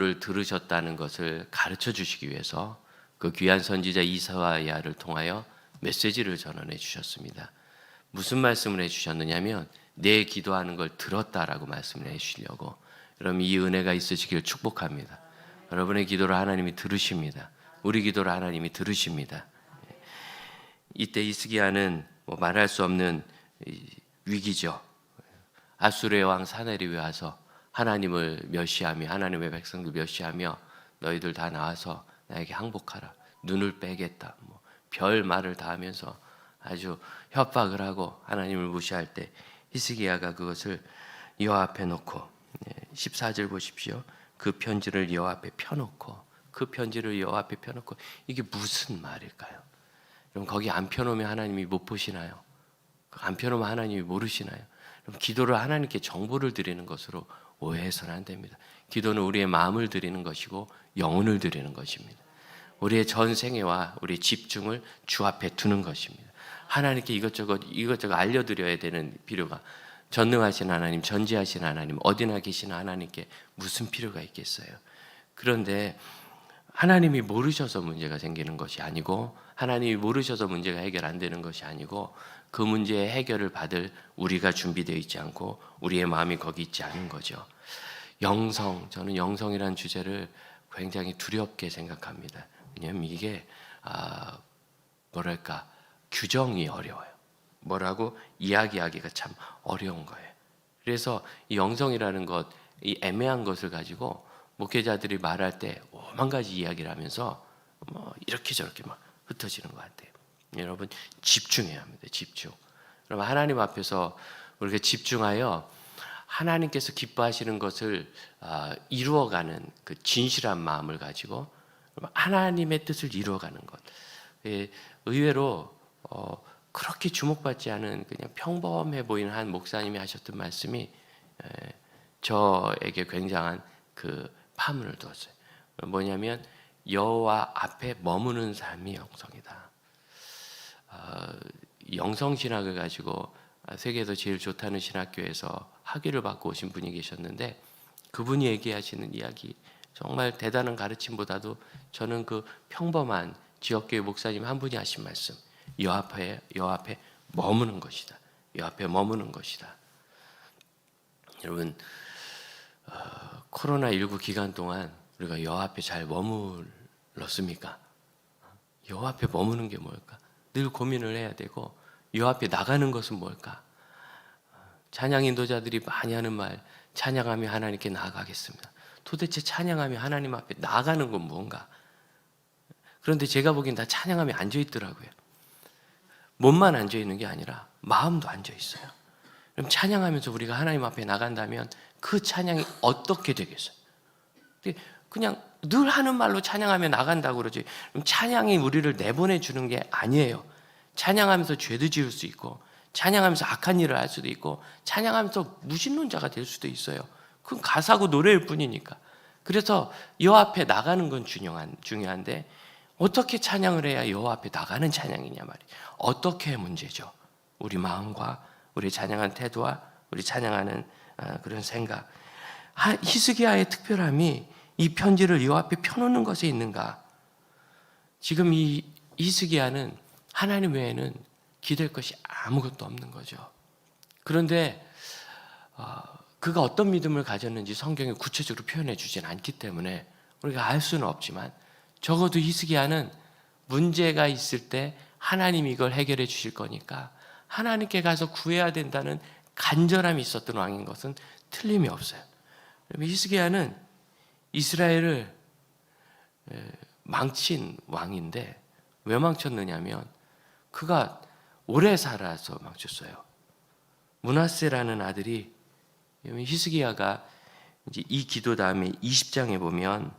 기도를 들으셨다는 것을 가르쳐 주시기 위해서 그 귀한 선지자 이사야를 통하여 메시지를 전언해 주셨습니다. 무슨 말씀을 해 주셨느냐면 내 기도하는 걸 들었다라고 말씀을 해 주시려고. 여러분 이 은혜가 있으시길 축복합니다. 여러분의 기도를 하나님이 들으십니다. 우리 기도를 하나님이 들으십니다. 이때 히스기야는 말할 수 없는 위기죠. 아수르의 왕 사네립이 와서 하나님을 멸시하며 하나님의 백성들 멸시하며 너희들 다 나와서 나에게 항복하라. 눈을 빼겠다. 별 말을 다 하면서 아주 협박을 하고 하나님을 무시할 때 히스기야가 그것을 여호와 앞에 놓고 14절 보십시오. 그 편지를 여호와 앞에 펴놓고 이게 무슨 말일까요? 그럼 거기 안 펴놓으면 하나님이 못 보시나요? 안 펴놓으면 하나님이 모르시나요? 그럼 기도를 하나님께 정보를 드리는 것으로 오해해서는 안 됩니다. 기도는 우리의 마음을 드리는 것이고 영혼을 드리는 것입니다. 우리의 전 생애와 우리의 집중을 주 앞에 두는 것입니다. 하나님께 이것저것 알려드려야 되는 필요가, 전능하신 하나님, 전지하신 하나님, 어디나 계신 하나님께 무슨 필요가 있겠어요? 그런데 하나님이 모르셔서 문제가 생기는 것이 아니고, 하나님이 모르셔서 문제가 해결 안 되는 것이 아니고, 그 문제의 해결을 받을 우리가 준비되어 있지 않고 우리의 마음이 거기 있지 않은 거죠. 저는 영성이라는 주제를 굉장히 두렵게 생각합니다. 왜냐하면 이게 규정이 어려워요. 뭐라고 이야기하기가 참 어려운 거예요. 그래서 이 영성이라는 것, 이 애매한 것을 가지고 목회자들이 말할 때 오만 가지 이야기를 하면서 이렇게 저렇게 막 흩어지는 것 같아요. 여러분 집중해야 합니다. 집중. 여러분 하나님 앞에서 우리가 집중하여 하나님께서 기뻐하시는 것을 이루어가는 그 진실한 마음을 가지고 하나님의 뜻을 이루어가는 것. 의외로 그렇게 주목받지 않은 그냥 평범해 보이는 한 목사님이 하셨던 말씀이 저에게 굉장한 그 파문을 두었어요. 뭐냐면 여호와 앞에 머무는 삶이 영성이다. 영성신학을 가지고 세계에서 제일 좋다는 신학교에서 학위를 받고 오신 분이 계셨는데 그분이 얘기하시는 이야기, 정말 대단한 가르침보다도 저는 그 평범한 지역교회 목사님 한 분이 하신 말씀, 여 앞에 머무는 것이다. 여 앞에 머무는 것이다. 여러분 코로나19 기간 동안 우리가 여 앞에 잘 머물렀습니까? 여 앞에 머무는 게 뭘까? 늘 고민을 해야 되고, 여 앞에 나가는 것은 뭘까? 찬양 인도자들이 많이 하는 말, 찬양하며 하나님께 나아가겠습니다. 도대체 찬양하며 하나님 앞에 나아가는 건 뭔가? 그런데 제가 보기엔 다 찬양하며 앉아 있더라고요. 몸만 앉아 있는 게 아니라 마음도 앉아 있어요. 그럼 찬양하면서 우리가 하나님 앞에 나간다면 그 찬양이 어떻게 되겠어요? 그냥 늘 하는 말로 찬양하며 나간다고 그러지, 그럼 찬양이 우리를 내보내 주는 게 아니에요. 찬양하면서 죄도 지을 수 있고, 찬양하면서 악한 일을 할 수도 있고, 찬양하면서 무신론자가 될 수도 있어요. 그건 가사고 노래일 뿐이니까. 그래서 여호와 앞에 나가는 건 중요한데 어떻게 찬양을 해야 여호와 앞에 나가는 찬양이냐 말이에요. 어떻게 문제죠. 우리 마음과 우리 찬양하는 태도와 우리 찬양하는 그런 생각. 히스기야의 특별함이 이 편지를 여호와 앞에 펴놓는 것에 있는가? 지금 이 히스기야는 하나님 외에는 기댈 것이 아무것도 없는 거죠. 그런데 그가 어떤 믿음을 가졌는지 성경에 구체적으로 표현해 주진 않기 때문에 우리가 알 수는 없지만, 적어도 히스기야는 문제가 있을 때 하나님이 이걸 해결해 주실 거니까 하나님께 가서 구해야 된다는 간절함이 있었던 왕인 것은 틀림이 없어요. 히스기야는 이스라엘을 망친 왕인데 왜 망쳤느냐면 그가 오래 살아서 망쳤어요. 므낫세라는 아들이, 히스기야가 이제 이 기도 다음에 20장에 보면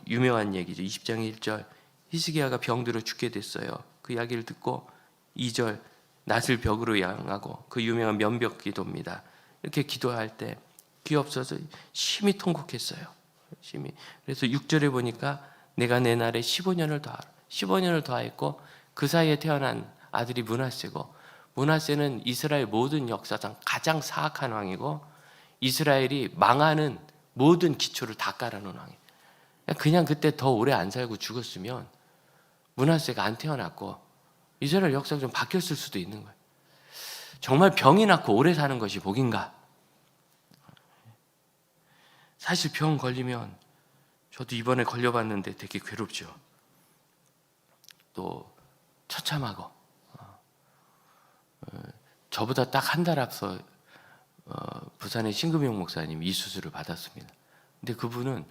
유명한 얘기죠. 20장 1절, 히스기야가 병들어 죽게 됐어요. 그 이야기를 듣고 2절, 낫을 벽으로 향하고, 그 유명한 면벽 기도입니다. 이렇게 기도할 때 귀 없어서 심히 통곡했어요. 심히. 그래서 6절에 보니까 내가 내 날에 15년을 더하라. 15년을 더하였고 그 사이에 태어난 아들이 므낫세고, 므낫세는 이스라엘 모든 역사상 가장 사악한 왕이고 이스라엘이 망하는 모든 기초를 다 깔아놓은 왕이에요. 그냥 그때 더 오래 안 살고 죽었으면 므낫세가 안 태어났고 이스라엘 역사가 좀 바뀌었을 수도 있는 거예요. 정말 병이 낫고 오래 사는 것이 복인가? 사실 병 걸리면 저도 이번에 걸려봤는데 되게 괴롭죠. 또 처참하고 저보다 딱 한 달 앞서 부산의 신금영 목사님 이 수술을 받았습니다. 근데 그분은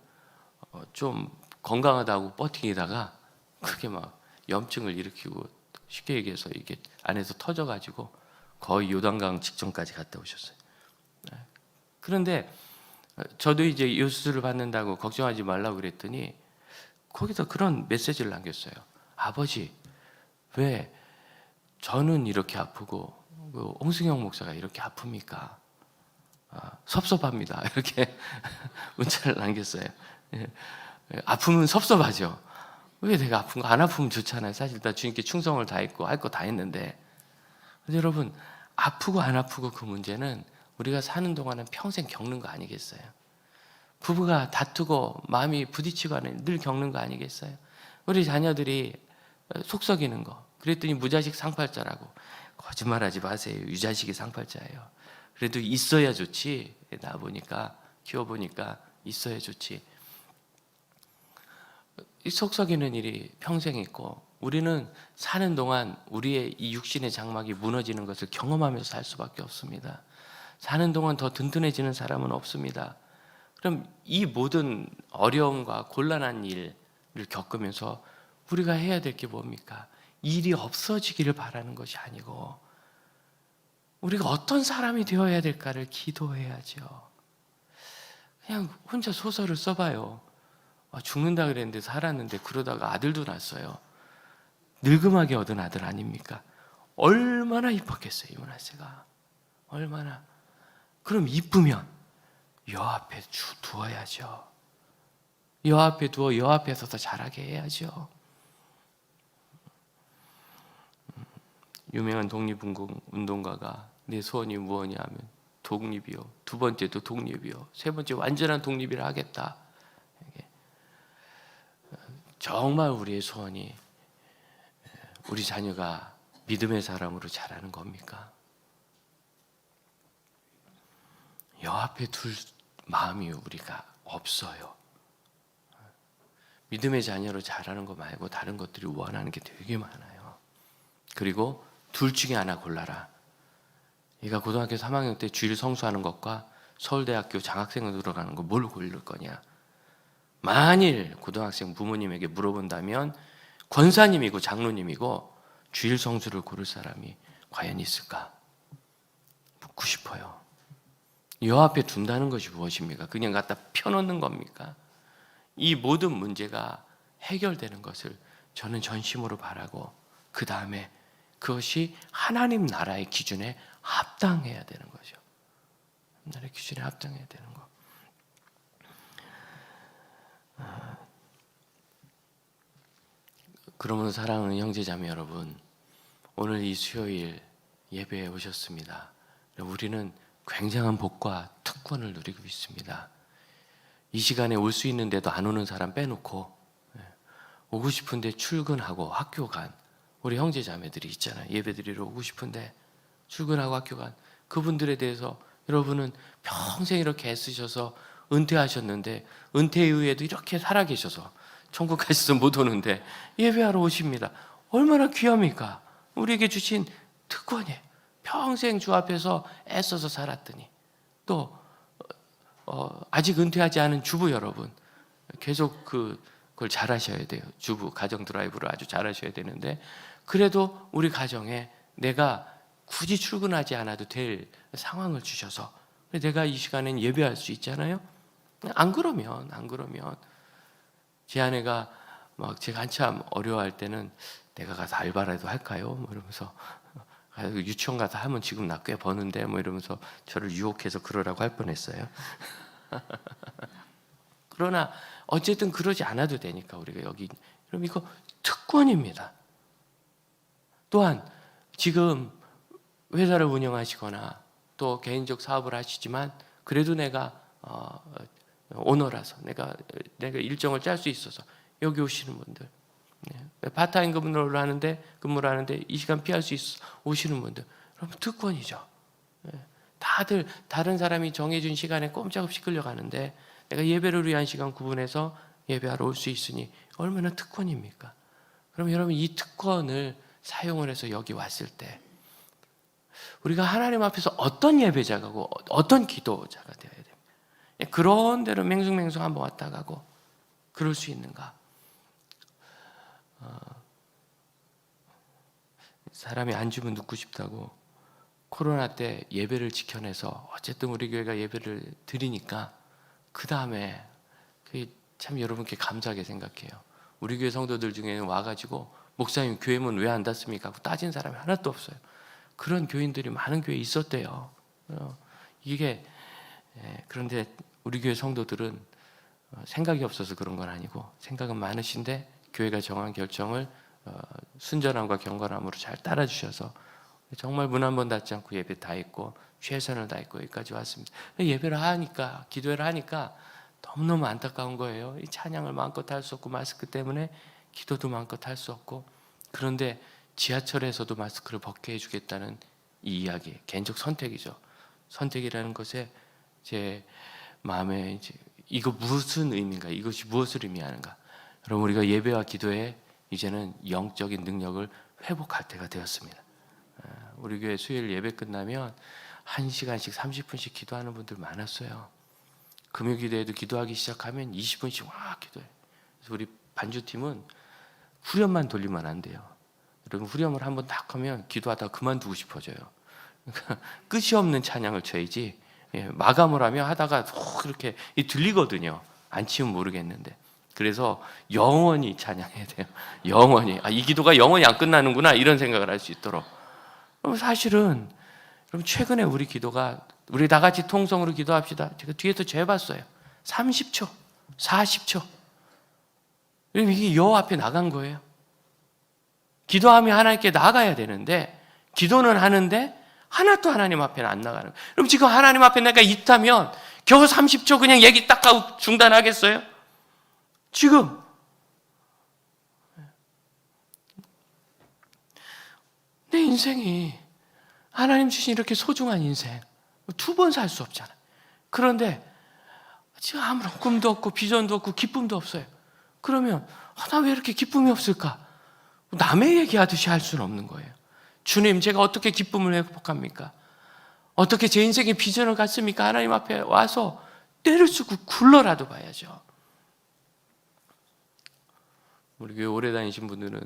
좀 건강하다고 버티다가 그게 막 염증을 일으키고 쉽게 얘기해서 이게 안에서 터져가지고 거의 요단강 직전까지 갔다 오셨어요. 그런데 저도 이제 이 수술을 받는다고 걱정하지 말라고 그랬더니 거기서 그런 메시지를 남겼어요. 아버지, 왜 저는 이렇게 아프고 홍승영 목사가 이렇게 아픕니까? 섭섭합니다. 이렇게 문자를 남겼어요. 아프면 섭섭하죠. 왜 내가 아픈 거 안 아프면 좋잖아요. 사실 나 주님께 충성을 다했고 할 거 다 했는데. 근데 여러분, 아프고 안 아프고 그 문제는 우리가 사는 동안은 평생 겪는 거 아니겠어요? 부부가 다투고 마음이 부딪히고 하는 늘 겪는 거 아니겠어요? 우리 자녀들이 속 썩이는 거. 그랬더니 무자식 상팔자라고. 거짓말하지 마세요. 유자식이 상팔자예요. 그래도 있어야 좋지. 낳아보니까 키워보니까 있어야 좋지. 이 속 썩이는 일이 평생 있고 우리는 사는 동안 우리의 이 육신의 장막이 무너지는 것을 경험하면서 살 수밖에 없습니다. 사는 동안 더 든든해지는 사람은 없습니다. 그럼 이 모든 어려움과 곤란한 일을 겪으면서 우리가 해야 될 게 뭡니까? 일이 없어지기를 바라는 것이 아니고 우리가 어떤 사람이 되어야 될까를 기도해야죠. 그냥 혼자 소설을 써봐요. 죽는다 그랬는데 살았는데 그러다가 아들도 낳았어요. 늙음하게 얻은 아들 아닙니까? 얼마나 이뻤겠어요, 이 므낫세가. 얼마나. 그럼 이쁘면 여 앞에 두어야죠. 여 앞에 두어 여 앞에 서서 자라게 해야죠. 유명한 독립운동가가 내 소원이 무엇이냐 하면 독립이요. 두 번째도 독립이요. 세 번째 완전한 독립이라 하겠다. 정말 우리의 소원이 우리 자녀가 믿음의 사람으로 자라는 겁니까? 여 앞에 둘 마음이 우리가 없어요. 믿음의 자녀로 자라는 거 말고 다른 것들이 원하는 게 되게 많아요. 그리고 둘 중에 하나 골라라. 얘가 고등학교 3학년 때 주일 성수하는 것과 서울대학교 장학생으로 들어가는 거 뭘 고를 거냐? 만일 고등학생 부모님에게 물어본다면 권사님이고 장로님이고 주일 성수를 고를 사람이 과연 있을까? 묻고 싶어요. 여 앞에 둔다는 것이 무엇입니까? 그냥 갖다 펴놓는 겁니까? 이 모든 문제가 해결되는 것을 저는 전심으로 바라고 그 다음에 그것이 하나님 나라의 기준에 합당해야 되는 거죠. 나라의 기준에 합당해야 되는 거. 그러면 사랑하는 형제자매 여러분, 오늘 이 수요일 예배에 오셨습니다. 우리는 굉장한 복과 특권을 누리고 있습니다. 이 시간에 올 수 있는데도 안 오는 사람 빼놓고 오고 싶은데 출근하고 학교 간 우리 형제자매들이 있잖아요. 예배드리러 오고 싶은데 출근하고 학교 간 그분들에 대해서 여러분은 평생 이렇게 애쓰셔서 은퇴하셨는데 은퇴 이후에도 이렇게 살아계셔서 천국 가셔서 못 오는데 예배하러 오십니다. 얼마나 귀합니까? 우리에게 주신 특권이에요. 평생 주 앞에서 애써서 살았더니 또 아직 은퇴하지 않은 주부 여러분 계속 그걸 잘하셔야 돼요. 주부 가정 드라이브를 아주 잘하셔야 되는데 그래도 우리 가정에 내가 굳이 출근하지 않아도 될 상황을 주셔서 내가 이 시간엔 예배할 수 있잖아요. 안 그러면 제 아내가 막 제가 한참 어려워할 때는 내가 가서 알바라도 할까요? 뭐 이러면서 유치원 가서 하면 지금 나 꽤 버는데 뭐 이러면서 저를 유혹해서 그러라고 할 뻔했어요. 그러나 어쨌든 그러지 않아도 되니까 우리가 여기 그럼 이거 특권입니다. 또한 지금 회사를 운영하시거나 또 개인적 사업을 하시지만 그래도 내가 오너라서 내가 일정을 짤 수 있어서 여기 오시는 분들, 파타임 근무를 하는데 이 시간 피할 수 있어 오시는 분들, 여러분 특권이죠. 다들 다른 사람이 정해준 시간에 꼼짝없이 끌려가는데 내가 예배를 위한 시간 구분해서 예배하러 올 수 있으니 얼마나 특권입니까? 그럼 여러분 이 특권을 사용을 해서 여기 왔을 때 우리가 하나님 앞에서 어떤 예배자가고 어떤 기도자가 되어야 됩니까? 그런 대로 맹숭맹숭 한번 왔다 가고 그럴 수 있는가? 사람이 안 주면 눕고 싶다고 코로나 때 예배를 지켜내서 어쨌든 우리 교회가 예배를 드리니까 그 다음에 참 여러분께 감사하게 생각해요. 우리 교회 성도들 중에는 와가지고 목사님 교회 문 왜 안 닫습니까? 하고 따진 사람이 하나도 없어요. 그런 교인들이 많은 교회에 있었대요. 그런데 우리 교회 성도들은 생각이 없어서 그런 건 아니고 생각은 많으신데 교회가 정한 결정을 순전함과 경건함으로 잘 따라주셔서 정말 문 한 번 닫지 않고 예배 다 했고 최선을 다했고 여기까지 왔습니다. 예배를 하니까, 기도를 하니까 너무너무 안타까운 거예요. 이 찬양을 마음껏 할 수 없고 마스크 때문에 기도도 마음껏 할 수 없고, 그런데 지하철에서도 마스크를 벗게 해주겠다는 이 이야기, 개인적 선택이죠. 선택이라는 것에 제 마음에 이제 이거 무슨 의미인가, 이것이 무엇을 의미하는가. 여러분 우리가 예배와 기도에 이제는 영적인 능력을 회복할 때가 되었습니다. 우리 교회 수요일 예배 끝나면 1시간씩 30분씩 기도하는 분들 많았어요. 금요 기도에도 기도하기 시작하면 20분씩 막 기도해요. 그래서 우리 반주팀은 후렴만 돌리면 안 돼요. 여러분 후렴을 한번 딱 하면 기도하다가 그만두고 싶어져요. 그러니까 끝이 없는 찬양을 쳐야지, 마감을 하면 하다가 그렇게 들리거든요. 안 치면 모르겠는데. 그래서 영원히 찬양해야 돼요. 영원히. 이 기도가 영원히 안 끝나는구나 이런 생각을 할 수 있도록. 사실은 최근에 우리 기도가, 우리 다 같이 통성으로 기도합시다. 제가 뒤에서 재봤어요. 30초, 40초. 이게 여호와 앞에 나간 거예요. 기도하면 하나님께 나가야 되는데 기도는 하는데 하나도 하나님 앞에는 안 나가는 거예요. 그럼 지금 하나님 앞에 내가 있다면 겨우 30초 그냥 얘기 딱 하고 중단하겠어요? 지금 내 인생이 하나님 주신 이렇게 소중한 인생 2번 살 수 없잖아요. 그런데 지금 아무런 꿈도 없고 비전도 없고 기쁨도 없어요. 그러면 나 왜 이렇게 기쁨이 없을까? 남의 얘기하듯이 할 수는 없는 거예요. 주님, 제가 어떻게 기쁨을 회복합니까? 어떻게 제 인생의 비전을 갖습니까? 하나님 앞에 와서 때를 쓰고 굴러라도 봐야죠. 우리 교회 오래 다니신 분들은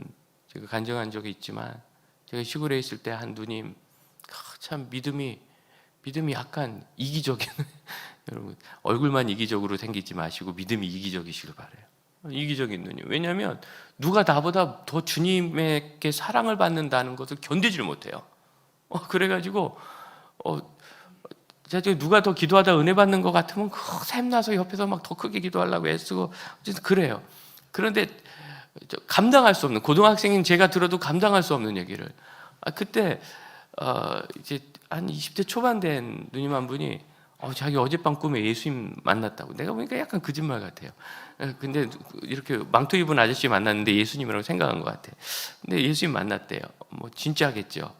제가 간증한 적이 있지만, 제가 시골에 있을 때 한 누님, 참 믿음이 약간 이기적인, 여러분 얼굴만 이기적으로 생기지 마시고 믿음이 이기적이시길 바라요. 이기적인 누님. 왜냐하면 누가 나보다 더 주님에게 사랑을 받는다는 것을 견디질 못해요. 그래가지고 제가 누가 더 기도하다 은혜 받는 것 같으면 샘나서 옆에서 막 더 크게 기도하려고 애쓰고 그래요. 그런데 감당할 수 없는, 고등학생인 제가 들어도 감당할 수 없는 얘기를, 그때 이제 한 20대 초반 된 누님 한 분이 자기 어젯밤 꿈에 예수님 만났다고. 내가 보니까 약간 거짓말 같아요. 근데 이렇게 망토 입은 아저씨 만났는데 예수님이라고 생각한 것 같아. 근데 예수님 만났대요. 뭐 진짜겠죠.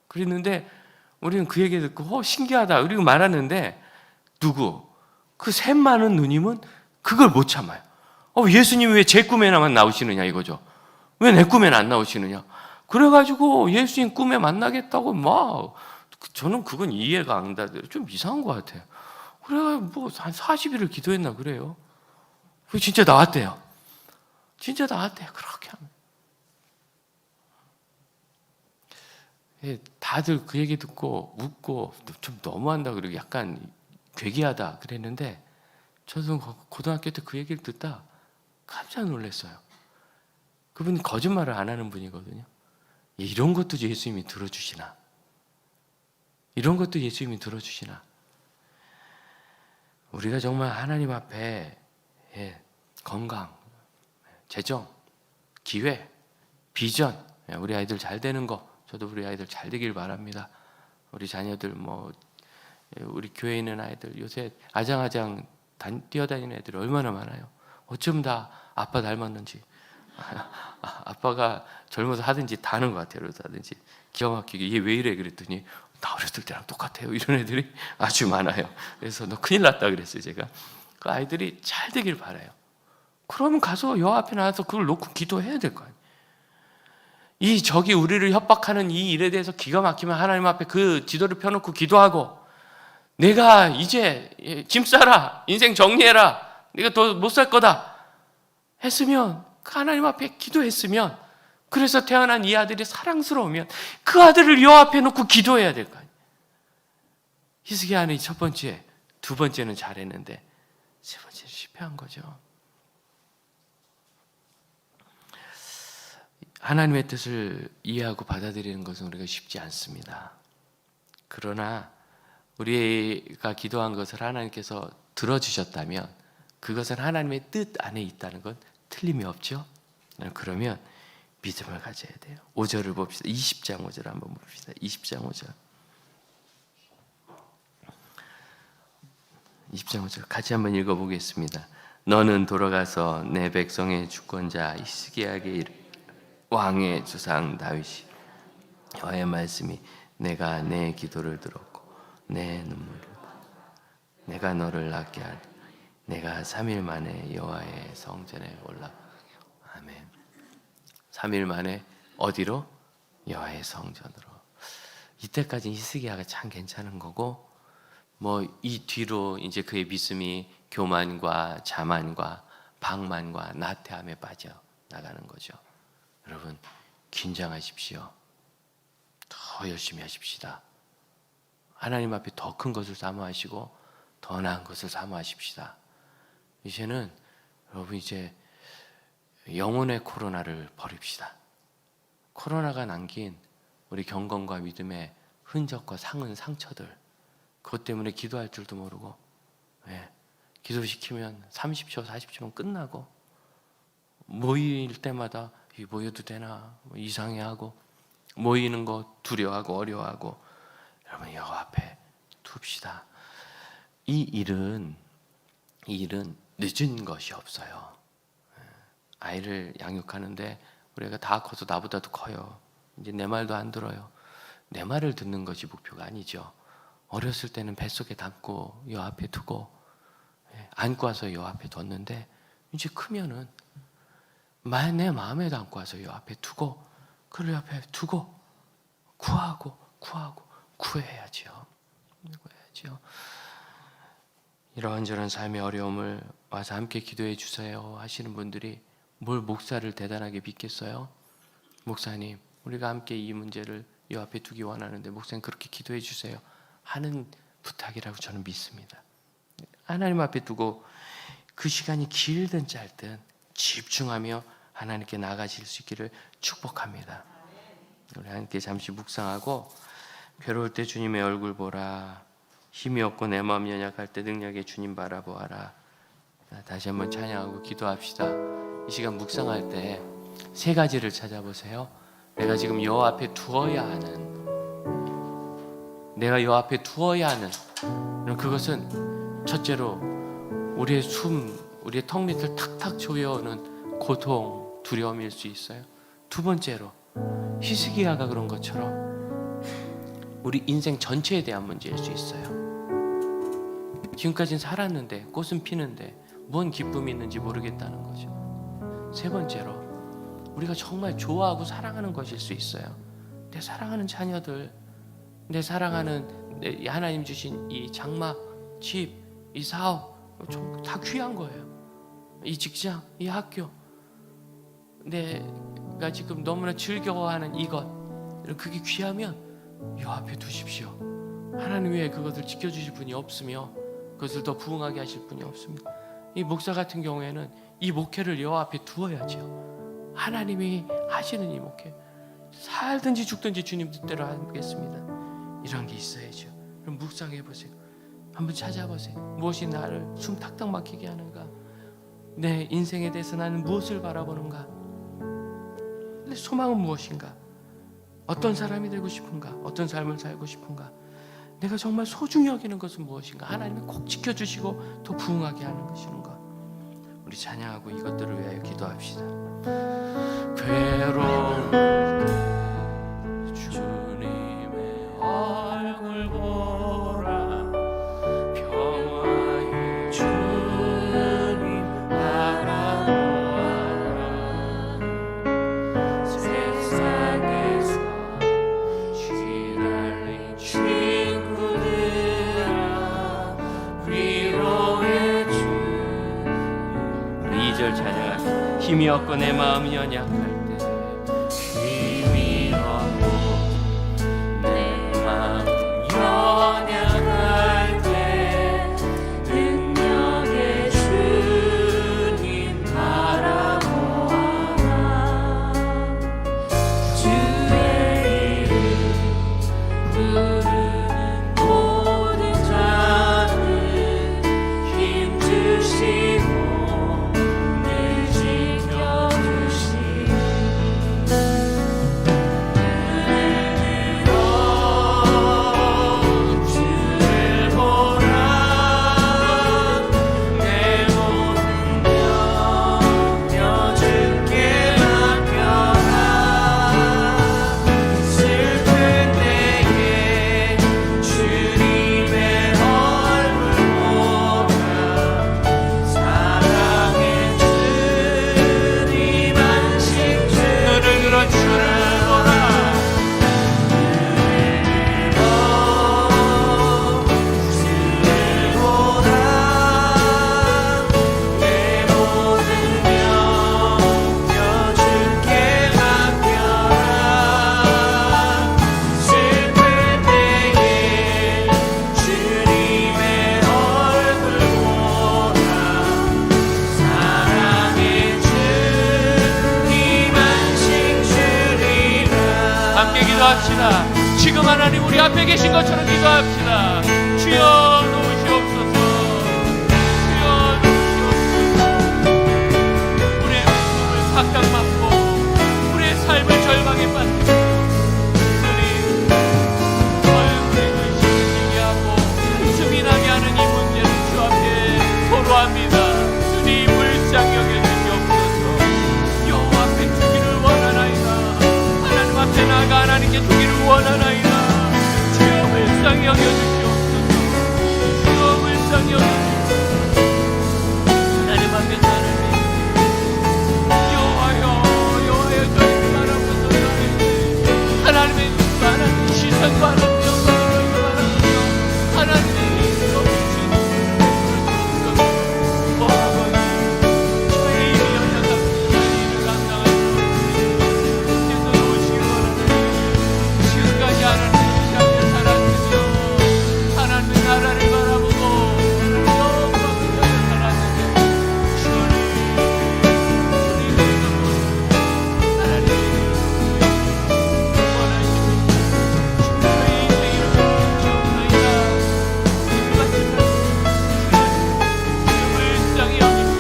그랬는데 우리는 그 얘기 듣고 신기하다 그리고 말하는데, 누구? 그 샘 많은 누님은 그걸 못 참아요. 예수님이 왜 제 꿈에나만 나오시느냐 이거죠. 왜 내 꿈에는 안 나오시느냐. 그래가지고 예수님 꿈에 만나겠다고 막, 저는 그건 이해가 안 가요. 좀 이상한 것 같아요. 그래가지고 뭐 한 40일을 기도했나 그래요. 그게 진짜 나왔대요. 진짜 나왔대요. 그렇게 하면. 다들 그 얘기 듣고 웃고 좀 너무한다 그러고 약간 괴기하다 그랬는데, 저도 고등학교 때 그 얘기를 듣다 깜짝 놀랐어요. 그분이 거짓말을 안 하는 분이거든요. 이런 것도 예수님이 들어주시나? 이런 것도 예수님이 들어주시나? 우리가 정말 하나님 앞에 건강, 재정, 기회, 비전, 우리 아이들 잘 되는 거, 저도 우리 아이들 잘 되길 바랍니다. 우리 자녀들 우리 교회에 있는 아이들 요새 아장아장 뛰어다니는 애들이 얼마나 많아요. 어쩜 다 아빠 닮았는지. 아빠가 젊어서 하던 짓 다 하는 것 같아요. 그래서 하든지 기가 막히게 얘 왜 이래 그랬더니 나 어렸을 때랑 똑같아요. 이런 애들이 아주 많아요. 그래서 너 큰일 났다 그랬어요. 제가 그 아이들이 잘 되길 바라요. 그러면 가서 여호와 앞에 나와서 그걸 놓고 기도해야 될 거 아니에요. 이 적이 우리를 협박하는 이 일에 대해서 기가 막히면 하나님 앞에 그 지도를 펴놓고 기도하고, 내가 이제 짐 싸라, 인생 정리해라, 네가 더 못 살 거다 했으면, 그 하나님 앞에 기도했으면, 그래서 태어난 이 아들이 사랑스러우면 그 아들을 여호와 앞에 놓고 기도해야 될 거 아니에요. 히스기야는 첫 번째, 두 번째는 잘했는데 세 번째는 실패한 거죠. 하나님의 뜻을 이해하고 받아들이는 것은 우리가 쉽지 않습니다. 그러나 우리가 기도한 것을 하나님께서 들어주셨다면 그것은 하나님의 뜻 안에 있다는 건 틀림이 없죠. 그러면 믿음을 가져야 돼요. 5절을 봅시다. 20장 5절 한번 봅시다. 20장 5절. 20장 5절 같이 한번 읽어보겠습니다. 너는 돌아가서 내 백성의 주권자 히스기야에게 이르 왕의 조상 다윗이 여호와의 말씀이 내가 내 기도를 들었고 내 눈물을 내가 너를 낫게 하리 내가 3일 만에 여호와의 성전에 올라. 아멘. 3일 만에 어디로? 여호와의 성전으로. 이때까지 히스기야가 참 괜찮은 거고, 뭐 이 뒤로 이제 그의 믿음이 교만과 자만과 방만과 나태함에 빠져 나가는 거죠. 여러분 긴장하십시오. 더 열심히 하십시다. 하나님 앞에 더 큰 것을 사모하시고 더 나은 것을 사모하십시다. 이제는 여러분 이제 영혼의 코로나를 버립시다. 코로나가 남긴 우리 경건과 믿음의 흔적과 상은 상처들, 그것 때문에 기도할 줄도 모르고, 기도시키면 30초 40초면 끝나고, 모일 때마다 모여도 되나 이상해하고, 모이는 거 두려워하고 어려워하고. 여러분 여호와 앞에 둡시다. 이 일은 늦은 것이 없어요. 아이를 양육하는데 우리가 다 커서 나보다도 커요. 이제 내 말도 안 들어요. 내 말을 듣는 것이 목표가 아니죠. 어렸을 때는 뱃속에 담고 여호와 앞에 두고 안고 와서 여호와 앞에 뒀는데, 이제 크면은 내 마음에 담고 와서 여호와 앞에 두고, 그를 옆에 두고 구하고 구해야죠. 이런저런 삶의 어려움을 와서 함께 기도해 주세요 하시는 분들이 뭘 목사를 대단하게 믿겠어요? 목사님, 우리가 함께 이 문제를 여 앞에 두기 원하는데 목사님 그렇게 기도해 주세요 하는 부탁이라고 저는 믿습니다. 하나님 앞에 두고 그 시간이 길든 짧든 집중하며 하나님께 나가실 수 있기를 축복합니다. 우리 함께 잠시 묵상하고, 괴로울 때 주님의 얼굴 보라, 힘이 없고 내 마음 연약할 때 능력의 주님 바라보아라. 다시 한번 찬양하고 기도합시다. 이 시간 묵상할 때 세 가지를 찾아보세요. 내가 지금 여호와 앞에 두어야 하는, 내가 여호와 앞에 두어야 하는, 그것은 첫째로 우리의 우리의 턱 밑을 탁탁 조여오는 고통, 두려움일 수 있어요. 두 번째로 히스기야가 그런 것처럼 우리 인생 전체에 대한 문제일 수 있어요. 지금까지는 살았는데, 꽃은 피는데 뭔 기쁨이 있는지 모르겠다는 거죠. 세 번째로 우리가 정말 좋아하고 사랑하는 것일 수 있어요. 내 사랑하는 자녀들, 내 사랑하는 하나님 주신 이 장막, 집, 이 사업 다 귀한 거예요. 이 직장, 이 학교, 내가 지금 너무나 즐거워하는 이것, 그게 귀하면 여 앞에 두십시오. 하나님 외에 그것을 지켜주실 분이 없으며 그것을 더 부응하게 하실 분이 없습니다. 이 목사 같은 경우에는 이 목회를 여 앞에 두어야죠. 하나님이 하시는 이 목회, 살든지 죽든지 주님 뜻대로 하겠습니다. 이런 게 있어야죠. 그럼 묵상해 보세요. 한번 찾아보세요. 무엇이 나를 숨 탁탁 막히게 하는가? 내 인생에 대해서 나는 무엇을 바라보는가? 내 소망은 무엇인가? 어떤 사람이 되고 싶은가? 어떤 삶을 살고 싶은가? 내가 정말 소중히 여기는 것은 무엇인가? 하나님이 꼭 지켜주시고 더 부응하게 하는 것이는 것. 우리 찬양하고 이것들을 위하여 기도합시다. 괴로운 주님의 얼굴 보라, 평화의 주님 바라보아라. 세상에서 시달린 친구들아, 위로해 주. 2절 찬양합니다. 힘이 없고 내 마음이 연약할 때, 힘이 없고 내 마음 연약할 때, 능력의 주님 바라보아라. 주의 이름 부르는 모든 자는 힘 주시고 지금 하나님 우리 앞에 계신 것처럼 기도합시다. 주여 놓으시옵소서. 주여 놓으시옵소서. 우리의 몸을 각각맞고 우리의 삶을 절망에 빠뜨리고 주님 얼굴에 의심을 지게 하고 한숨이 나게 하는 이 문제를 주 앞에 토로합니다. 주님 불쌍히 여겨주시옵소서. 여호와 앞에 주기를 원하나이다. 하나님 앞에 나아가 하나님께 주기를 원하나이다. 주여 불쌍히 여겨주시옵소서. 주여 불쌍히 여겨주시옵소서. 하나님 앞에 하나님 여호와여 저희를 바라보소서. 하나님의 눈과 하나님의 시선과 하나님의 영광을 바라보소서. 하나님의 주시는 뭐라고 저의 일이 연약합니다. 일을 감당할 수 없으니 주께서 오시기 원하는 지금까지 하나님의 향해 살았으며 하나님의 나라를 바라보고 영광을 향해 살았는데 주님 하나님 원하시는 저희 인생을 주옵나이다. 지금같이 불쌍히 여기시고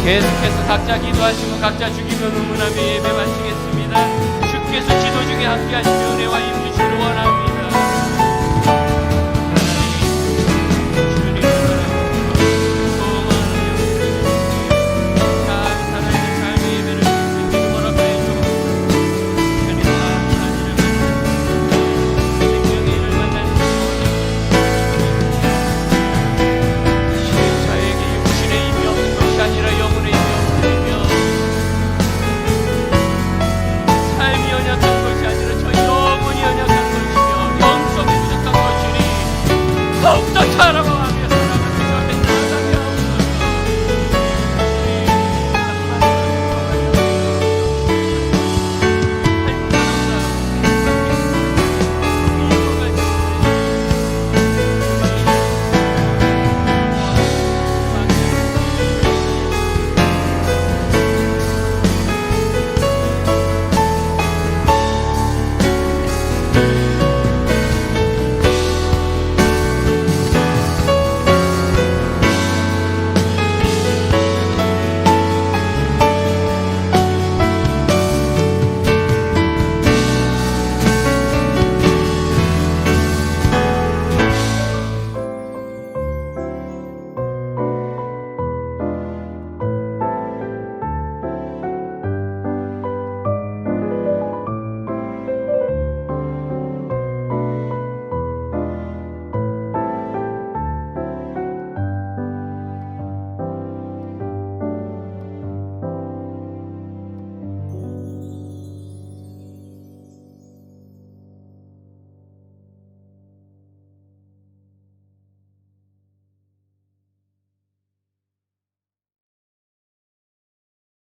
계속해서 각자 기도하시고 각자 주기도 의문하며 예배 마치겠습니다. 주께서 지도 중에 함께 하시며 은혜와 임주시를 원합니다. 주님 바라보고